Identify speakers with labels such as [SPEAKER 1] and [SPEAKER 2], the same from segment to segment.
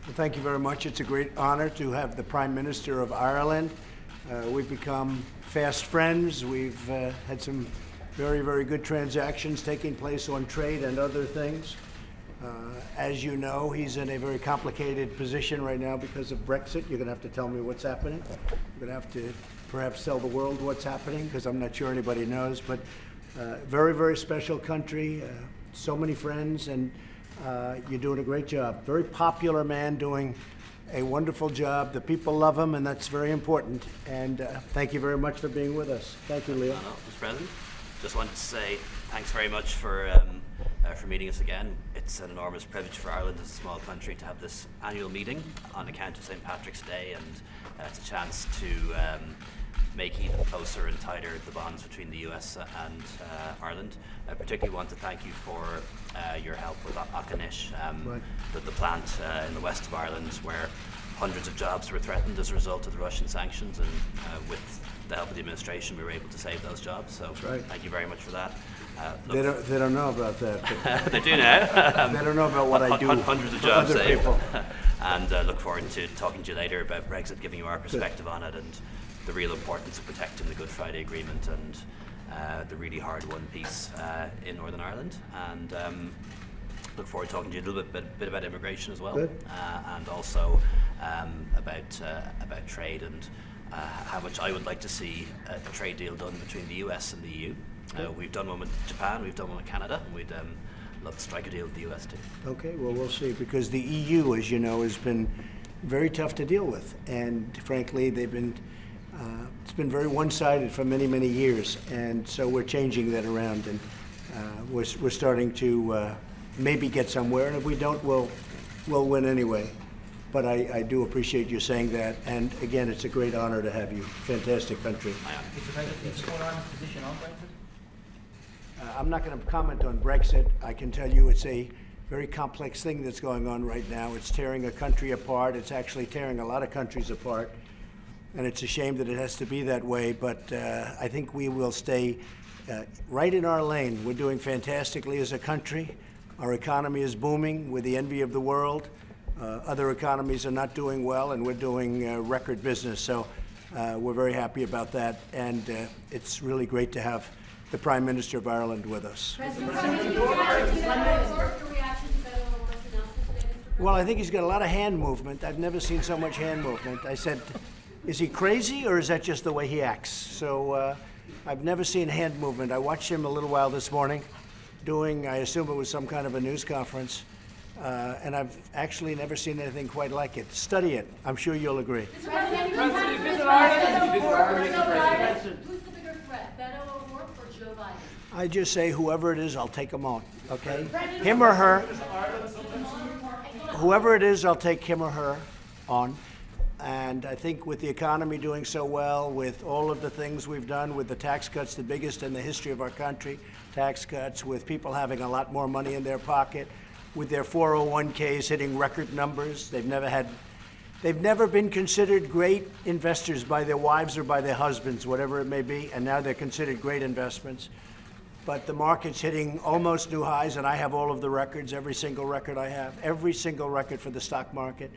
[SPEAKER 1] Well, thank you very much. It's a great honor to have the Prime Minister of Ireland. We've become fast friends. We've had some very, very good transactions taking place on trade and other things. As you know, he's in a very complicated position right now because of Brexit. You're going to have to tell me what's happening. You're going to have to perhaps tell the world what's happening because I'm not sure anybody knows. But very, very special country, so many friends, and you're doing a great job. Very popular man doing a wonderful job. The people love him, and that's very important. And thank you very much for being with us. Thank you, Leo.
[SPEAKER 2] Mr. President, just wanted to say thanks very much for meeting us again. It's an enormous privilege for Ireland as a small country to have this annual meeting on account of St. Patrick's Day, and it's a chance to make even closer and tighter the bonds between the US and Ireland. I particularly want to thank you for your help with Auchinish,
[SPEAKER 1] Right.
[SPEAKER 2] the plant in the west of Ireland where hundreds of jobs were threatened as a result of the Russian sanctions, and with the help of the administration we were able to save those jobs. So
[SPEAKER 1] right.
[SPEAKER 2] Thank you very much for that.
[SPEAKER 1] They don't know about that. But
[SPEAKER 2] They do now.
[SPEAKER 1] they don't know about what I do.
[SPEAKER 2] Hundreds of
[SPEAKER 1] for
[SPEAKER 2] jobs
[SPEAKER 1] other
[SPEAKER 2] saved.
[SPEAKER 1] people.
[SPEAKER 2] And look forward to talking to you later about Brexit, giving you our perspective on it and the real importance of protecting the Good Friday Agreement and the really hard-won peace in Northern Ireland. And look forward to talking to you a little bit about immigration as well,
[SPEAKER 1] Good.
[SPEAKER 2] and also about trade and how much I would like to see a trade deal done between the US and the EU. We've done one with Japan, we've done one with Canada, and we'd love to strike a deal with the US too.
[SPEAKER 1] Okay, well, we'll see, because the EU, as you know, has been very tough to deal with. And frankly, it's been very one-sided for many, many years. And so we're changing that around, and we're starting to maybe get somewhere. And if we don't, we'll win anyway. But I do appreciate you saying that. And again, it's a great honor to have you. Fantastic country.
[SPEAKER 3] Mr. President, do you support Ireland's position on Brexit?
[SPEAKER 1] I'm not going to comment on Brexit. I can tell you it's a very complex thing that's going on right now. It's tearing a country apart. It's actually tearing a lot of countries apart. And it's a shame that it has to be that way, but I think we will stay right in our lane. We're doing fantastically as a country. Our economy is booming. We're the envy of the world. Other economies are not doing well, and we're doing record business. So we're very happy about that, and it's really great to have the Prime Minister of Ireland with us. Well, I think he's got a lot of hand movement. I've never seen so much hand movement. I said, is he crazy, or is that just the way he acts? So I've never seen hand movement. I watched him a little while this morning doing, I assume it was some kind of a news conference, and I've actually never seen anything quite like it. Study it. I'm sure you'll agree.
[SPEAKER 4] Who's the bigger threat, Beto O'Rourke or Joe Biden?
[SPEAKER 1] I just say whoever it is, I'll take him on, okay? Him or her. Whoever it is, I'll take him or her on. And I think with the economy doing so well, with all of the things we've done, with the tax cuts, the biggest in the history of our country, tax cuts, with people having a lot more money in their pocket, with their 401ks hitting record numbers, they've never been considered great investors by their wives or by their husbands, whatever it may be, and now they're considered great investments. But the market's hitting almost new highs, and I have all of the records, every single record I have, every single record for the stock market.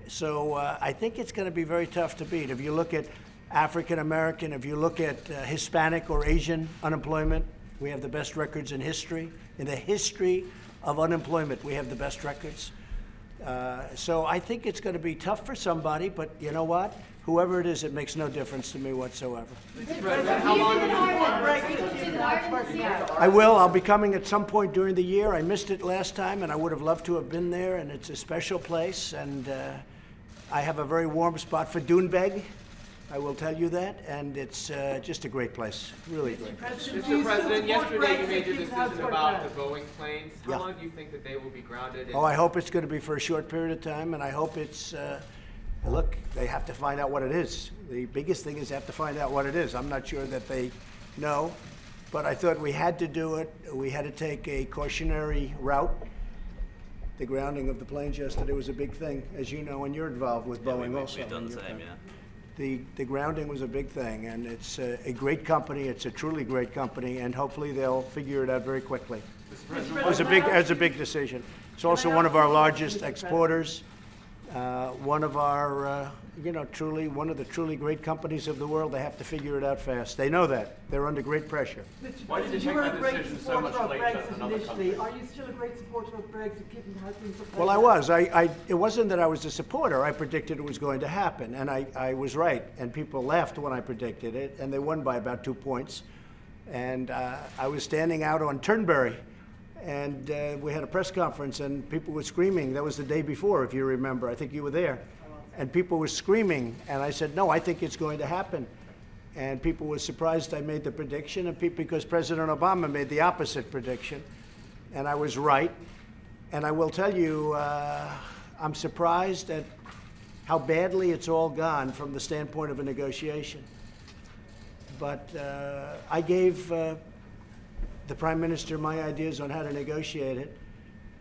[SPEAKER 1] So I think it's going to be very tough to beat. If you look at African American, if you look at Hispanic or Asian unemployment, we have the best records in history. In the history of unemployment, we have the best records. So I think it's going to be tough for somebody, but you know what? Whoever it is, it makes no difference to me whatsoever.
[SPEAKER 3] How long do you support
[SPEAKER 1] I will. I'll be coming at some point during the year. I missed it last time, and I would have loved to have been there, and it's a special place, and I have a very warm spot for Doonbeg. I will tell you that, and it's just a great place, really great place.
[SPEAKER 5] Mr. President, yesterday you made your decision about the Boeing planes. How
[SPEAKER 1] Yeah.
[SPEAKER 5] long do you think that they will be grounded?
[SPEAKER 1] Oh, I hope it's going to be for a short period of time, and I hope it's, look, they have to find out what it is. The biggest thing is they have to find out what it is. I'm not sure that they know, but I thought we had to do it. We had to take a cautionary route. The grounding of the planes yesterday was a big thing, as you know, and you're involved with Boeing also.
[SPEAKER 2] We've done
[SPEAKER 1] in
[SPEAKER 2] the
[SPEAKER 1] your
[SPEAKER 2] same,
[SPEAKER 1] company.
[SPEAKER 2] yeah.
[SPEAKER 1] The grounding was a big thing, and it's a great company. It's a truly great company, and hopefully they'll figure it out very quickly. It was a big decision. It's also one of our largest exporters. one of our, one of the truly great companies of the world. They have to figure it out fast. They know that. They're under great pressure.
[SPEAKER 5] Why did you
[SPEAKER 3] You were
[SPEAKER 5] make
[SPEAKER 3] a
[SPEAKER 5] that
[SPEAKER 3] great
[SPEAKER 5] decision so much
[SPEAKER 3] supporter of
[SPEAKER 5] later than
[SPEAKER 3] Brexit
[SPEAKER 5] other
[SPEAKER 3] initially.
[SPEAKER 5] countries?
[SPEAKER 3] Are you still a great supporter of Brexit given how things have played
[SPEAKER 1] Well, I
[SPEAKER 3] out?
[SPEAKER 1] was. It wasn't that I was a supporter. I predicted it was going to happen, and I was right. And people laughed when I predicted it, and they won by about 2 points. And I was standing out on Turnberry, and we had a press conference, and people were screaming. That was the day before, if you remember. I think you were there. And people were screaming, and I said, no, I think it's going to happen. And people were surprised I made the prediction, and because President Obama made the opposite prediction, and I was right. And I will tell you, I'm surprised at how badly it's all gone from the standpoint of a negotiation. But I gave the Prime Minister my ideas on how to negotiate it,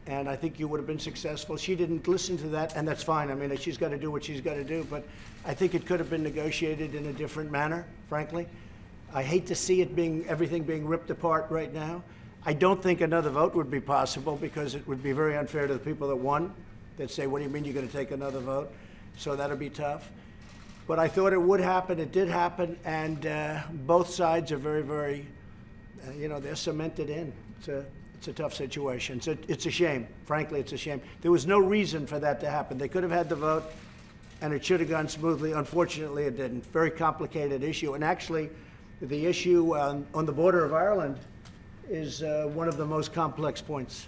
[SPEAKER 1] and I think you would have been successful. She didn't listen to that, and that's fine. I mean, she's got to do what she's got to do, but I think it could have been negotiated in a different manner, frankly. I hate to see everything being ripped apart right now. I don't think another vote would be possible because it would be very unfair to the people that won. They'd say, what do you mean you're going to take another vote? So that'll be tough. But I thought it would happen. It did happen, and both sides are very, very, they're cemented in. It's a tough situation. It's a shame. Frankly, it's a shame. There was no reason for that to happen. They could have had the vote, and it should have gone smoothly. Unfortunately, it didn't. Very complicated issue. And actually, the issue on the border of Ireland is one of the most complex points.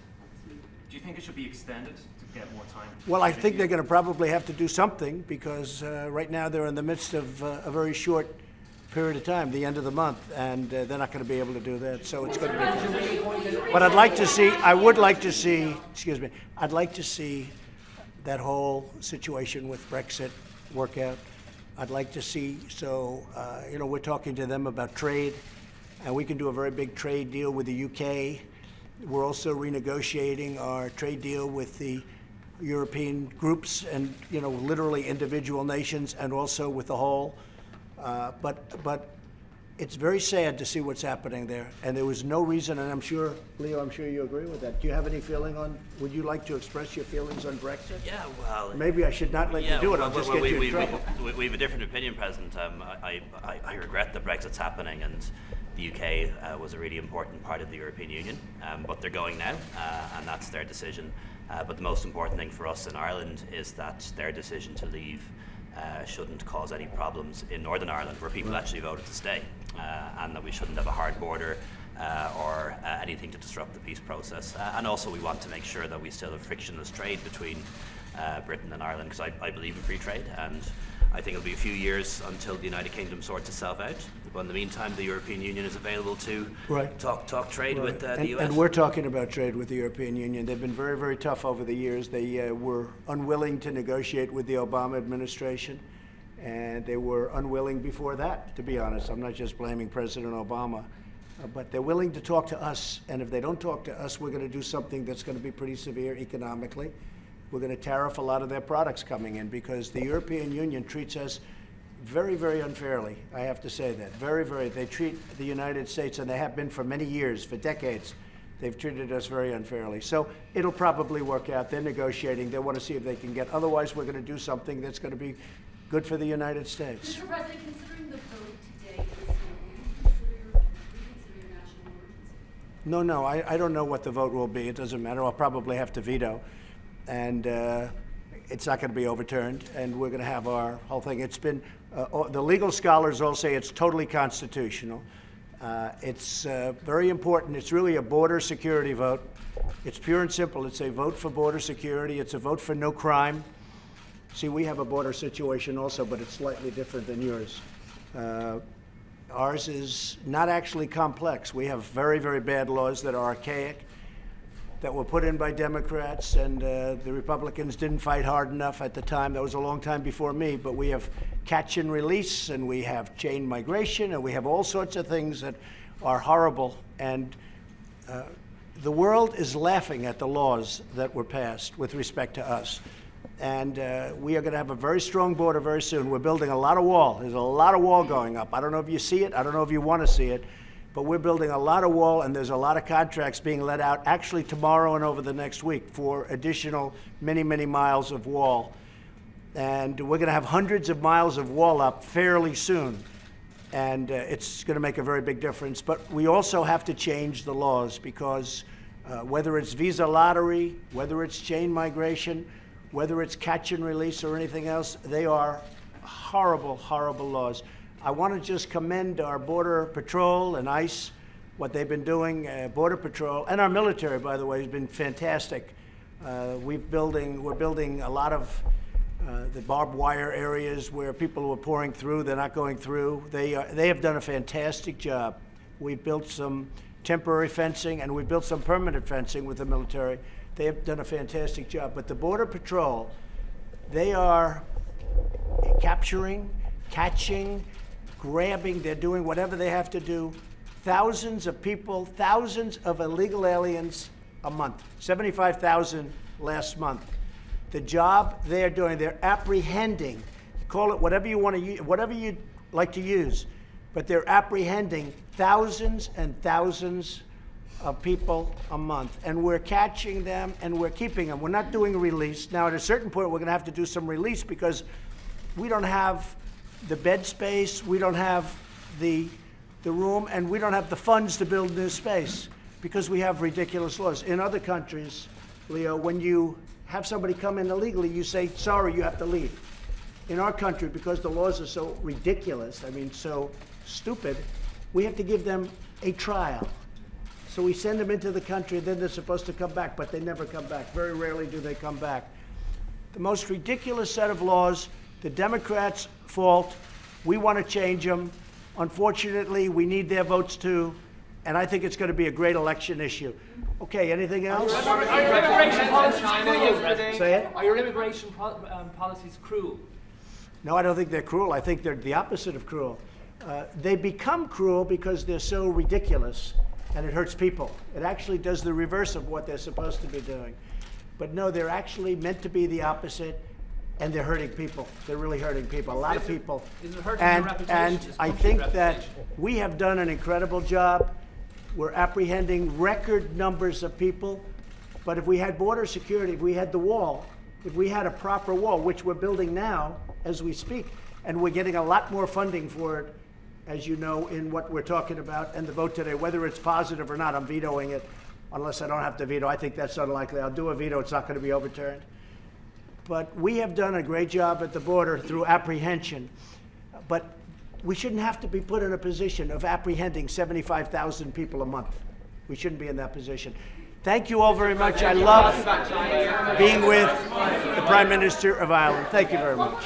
[SPEAKER 6] Do you think it should be extended to get more time?
[SPEAKER 1] Well, I think they're going to probably have to do something because right now they're in the midst of a very short period of time, the end of the month, and they're not going to be able to do that. So it's going to be. But I'd like to see. I'd like to see that whole situation with Brexit work out. I'd like to see. So we're talking to them about trade, and we can do a very big trade deal with the UK. We're also renegotiating our trade deal with the European groups and, literally individual nations, and also with the whole. But it's very sad to see what's happening there. And there was no reason, and I'm sure, Leo, I'm sure you agree with that. Do you have any feeling would you like to express your feelings on Brexit?
[SPEAKER 2] Yeah, well.
[SPEAKER 1] Maybe I should not let you do it. I'll just get you in trouble.
[SPEAKER 2] We have a different opinion, President. I regret that Brexit's happening, and the UK was a really important part of the European Union, but they're going now, and that's their decision. But the most important thing for us in Ireland is that their decision to leave shouldn't cause any problems in Northern Ireland, where people actually voted to stay, and that we shouldn't have a hard border or anything to disrupt the peace process. And also we want to make sure that we still have frictionless trade between Britain and Ireland, because I believe in free trade, and I think it'll be a few years until the United Kingdom sorts itself out. But in the meantime, the European Union is available to talk trade with the US.
[SPEAKER 1] And we're talking about trade with the European Union. They've been very, very tough over the years. They were unwilling to negotiate with the Obama administration, and they were unwilling before that, to be honest. I'm not just blaming President Obama. But they're willing to talk to us, and if they don't talk to us, we're going to do something that's going to be pretty severe economically. We're going to tariff a lot of their products coming in because the European Union treats us very, very unfairly. I have to say that. Very, very. They treat the United States, and they have been for many years, for decades, they've treated us very unfairly. So it'll probably work out. They're negotiating. They want to see if they can get. Otherwise, we're going to do something that's going to be good for the United States.
[SPEAKER 4] Mr. President, considering the vote today, will you reconsider your national emergency?
[SPEAKER 1] No, I don't know what the vote will be. It doesn't matter. I'll probably have to veto. And it's not going to be overturned, and we're going to have our whole thing. It's been, the legal scholars all say it's totally constitutional. It's very important. It's really a border security vote. It's pure and simple. It's a vote for border security. It's a vote for no crime. See, we have a border situation also, but it's slightly different than yours. Ours is not actually complex. We have very, very bad laws that are archaic, that were put in by Democrats, and the Republicans didn't fight hard enough at the time. That was a long time before me, but we have catch and release, and we have chain migration, and we have all sorts of things that are horrible. And the world is laughing at the laws that were passed with respect to us. And we are going to have a very strong border very soon. We're building a lot of wall. There's a lot of wall going up. I don't know if you see it. I don't know if you want to see it. But we're building a lot of wall, and there's a lot of contracts being let out actually tomorrow and over the next week for additional many, many miles of wall. And we're going to have hundreds of miles of wall up fairly soon. And it's going to make a very big difference. But we also have to change the laws because whether it's visa lottery, whether it's chain migration, whether it's catch and release or anything else, they are horrible, horrible laws. I want to just commend our Border Patrol and ICE, what they've been doing. Border Patrol and our military, by the way, has been fantastic. We're building a lot of the barbed wire areas where people who are pouring through, they're not going through. They have done a fantastic job. We've built some temporary fencing and we've built some permanent fencing with the military. They have done a fantastic job. But the Border Patrol, they are capturing, catching, grabbing, they're doing whatever they have to do. Thousands of people, thousands of illegal aliens a month, 75,000 last month. The job they're doing, they're apprehending, call it whatever you want to use, whatever you'd like to use, but they're apprehending thousands and thousands of people a month. And we're catching them and we're keeping them. We're not doing release. Now, at a certain point, we're going to have to do some release because we don't have the bed space, we don't have the room, and we don't have the funds to build new space because we have ridiculous laws. In other countries, Leo, when you have somebody come in illegally, you say, sorry, you have to leave. In our country, because the laws are so ridiculous, I mean, so stupid, we have to give them a trial. So we send them into the country, then they're supposed to come back, but they never come back. Very rarely do they come back. The most ridiculous set of laws, the Democrats' fault. We want to change them. Unfortunately, we need their votes too, and I think it's going to be a great election issue. Okay, anything else?
[SPEAKER 5] Are your immigration policies cruel?
[SPEAKER 1] Say it?
[SPEAKER 5] Are your immigration policies cruel?
[SPEAKER 1] No, I don't think they're cruel. I think they're the opposite of cruel. They become cruel because they're so ridiculous, and it hurts people. It actually does the reverse of what they're supposed to be doing. But no, they're actually meant to be the opposite, and they're hurting people. They're really hurting people, a lot of people.
[SPEAKER 5] Is it hurting your reputation?
[SPEAKER 1] And
[SPEAKER 5] Is
[SPEAKER 1] I
[SPEAKER 5] country
[SPEAKER 1] think that
[SPEAKER 5] reputation?
[SPEAKER 1] we have done an incredible job. We're apprehending record numbers of people. But if we had border security, if we had the wall, if we had a proper wall, which we're building now as we speak, and we're getting a lot more funding for it, as you know, in what we're talking about and the vote today, whether it's positive or not, I'm vetoing it, unless I don't have to veto. I think that's unlikely. I'll do a veto. It's not going to be overturned. But we have done a great job at the border through apprehension. But we shouldn't have to be put in a position of apprehending 75,000 people a month. We shouldn't be in that position. Thank you all very much. I love being with the Prime Minister of Ireland. Thank you very much.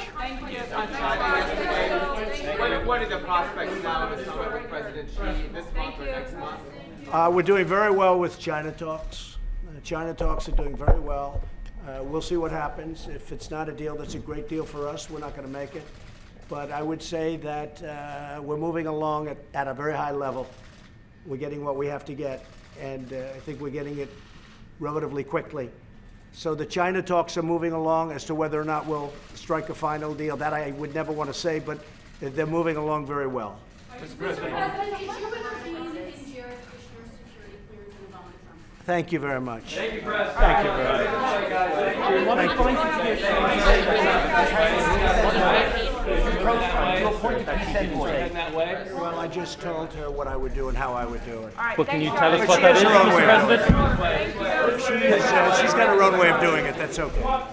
[SPEAKER 5] What are the prospects now of the summit with President Xi this month or next month?
[SPEAKER 1] We're doing very well with China talks. China talks are doing very well. We'll see what happens. If it's not a deal that's a great deal for us, we're not going to make it. But I would say that we're moving along at a very high level. We're getting what we have to get, and I think we're getting it relatively quickly. So the China talks are moving along. As to whether or not we'll strike a final deal, that I would never want to say, but they're moving along very well.
[SPEAKER 4] Mr. President, did you intervene in Jared Kushner's security clearance and Donald Trump's?
[SPEAKER 1] Thank you very much.
[SPEAKER 6] Thank you, Chris.
[SPEAKER 1] Thank you very much. Well, I just told her what I would do and how I would do it.
[SPEAKER 7] Well, can you tell us
[SPEAKER 1] But
[SPEAKER 7] what
[SPEAKER 1] she
[SPEAKER 7] that
[SPEAKER 1] has
[SPEAKER 7] is,
[SPEAKER 1] her own
[SPEAKER 7] Mr.
[SPEAKER 1] way of doing
[SPEAKER 7] President?
[SPEAKER 1] it. She's got her own way of doing it. That's okay.